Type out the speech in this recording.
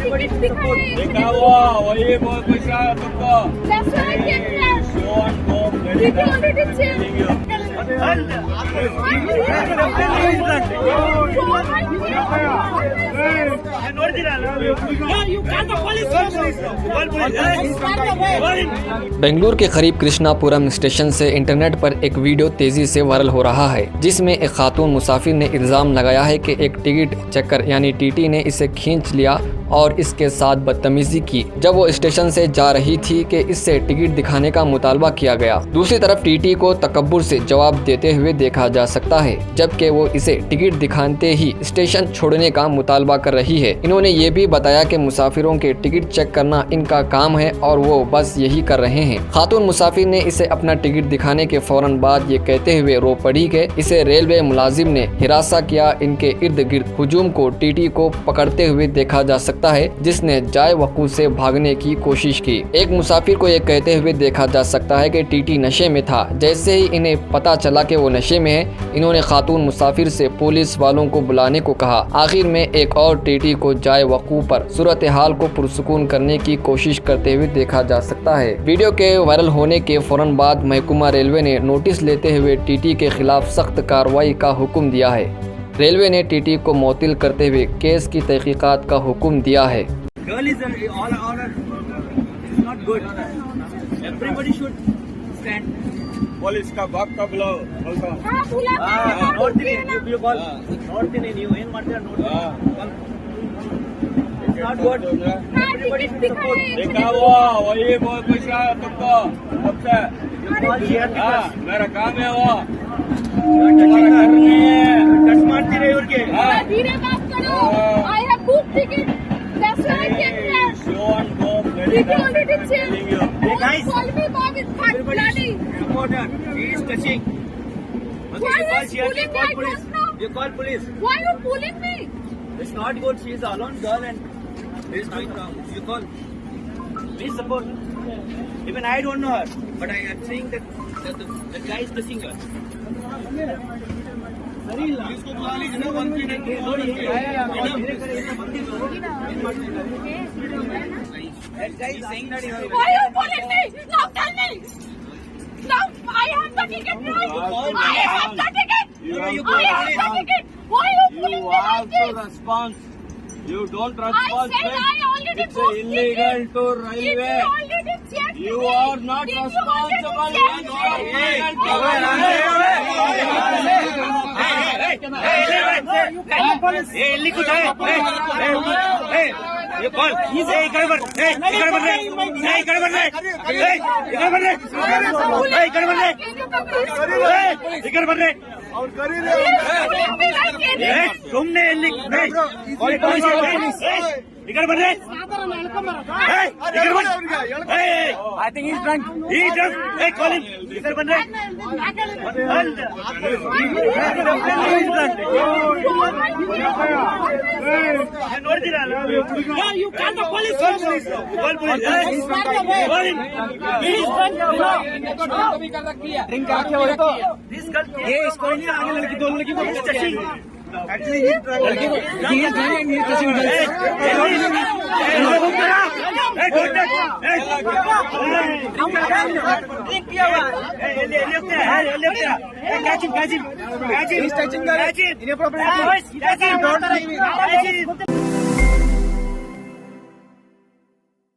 everybody should support. देखा हुआ वही बहुत पैसा है तुमको। That's why I came here. Show and go. Did you already check? Bengaluru के करीब कृष्णापुरम स्टेशन से इंटरनेट पर एक वीडियो तेजी से वायरल हो रहा है, जिसमें एक खातून मुसाफिर ने इल्जाम लगाया है कि एक टिकट चेकर यानी टीटी ने इसे खींच लिया और इसके साथ बदतमीजी की जब वो स्टेशन से जा रही थी कि इससे टिकट दिखाने का मुतालबा किया गया। दूसरी तरफ टीटी को तकब्बुर से जवाब देते हुए देखा जा सकता है, जबकि वो इसे टिकट दिखाते ही स्टेशन छोड़ने का मुतालबा कर रही है। इन्होंने ये भी बताया कि मुसाफिरों के टिकट चेक करना इनका काम है और वो बस यही कर रहे हैं। खातून मुसाफिर ने इसे अपना टिकट दिखाने के फौरन बाद ये कहते हुए रो पड़ी कि इसे रेलवे मुलाजिम ने हिरासा किया। इनके इर्द गिर्द हुजूम को टीटी को पकड़ते हुए देखा जा सकता है, जिसने जाए वकूफ से भागने की कोशिश की। एक मुसाफिर को ये कहते हुए देखा जा सकता है कि टीटी नशे में था। जैसे ही इन्हें पता चला कि वो नशे में है, इन्होंने खातून मुसाफिर से पुलिस वालों को बुलाने को कहा। आखिर में एक और टीटी को जाए वकूफ पर सूरत हाल को पुरसुकून करने की कोशिश करते हुए देखा जा सकता है। वीडियो के वायरल होने के फौरन बाद महकमा रेलवे ने नोटिस लेते हुए टीटी के खिलाफ सख्त कार्रवाई का हुक्म दिया है। रेलवे ने टीटी को मुअत्तल करते हुए केस की तहकीकात का हुक्म दिया है। Girl is all it's not good. Everybody should stand. Police का बाप का बुलाओ। हाँ बुला North Indian you call. North Indian you ಏನ್ ಮಾಡ್ತೀರಾ ನೋಡಿ। It's not good. Everybody should support. देखा हुआ वही बहुत पैसा है तुमको सबसे। हाँ मेरा काम है वो। टच मारती रही उनके। धीरे बात करो। I have booked ticket. That's why I came here. Show and go. Did you already check? Hey guys. Call me back with that bloody. Support her. She is touching. Why is he pulling me? I don't know. You call police. Why are you pulling me? It's not good. She is an alone girl and there is nothing wrong. You call. Please support. Even I don't know her, but I am saying that the guy is touching her. इसको बुला लीजिए ना बंद कीजिए। That guy is saying that Why are you pulling me? Now tell me. Now I have the ticket, right? I have the ticket. I have the ticket. Why are you pulling me like this? response. You don't I respond. said I already It's booked illegal ticket. to Did you railway. already check? You me? are not Did you already responsible. check You are me? illegal to तुमने I think he's drunk. He's drunk. Hey, call him. इधर बन रहे। You call the police. Call police. Call police. Call him. Drink आके हो तो ये इसको नहीं आगे लड़की दो लड़की को टचिंग Actually, he is lड़की को he is drunk and he is touching girls. Hey, don't touch. Hey, drink किया हुआ। Hey, catch him. He's touching girls. Inappropriate. Catch him. Don't touch him.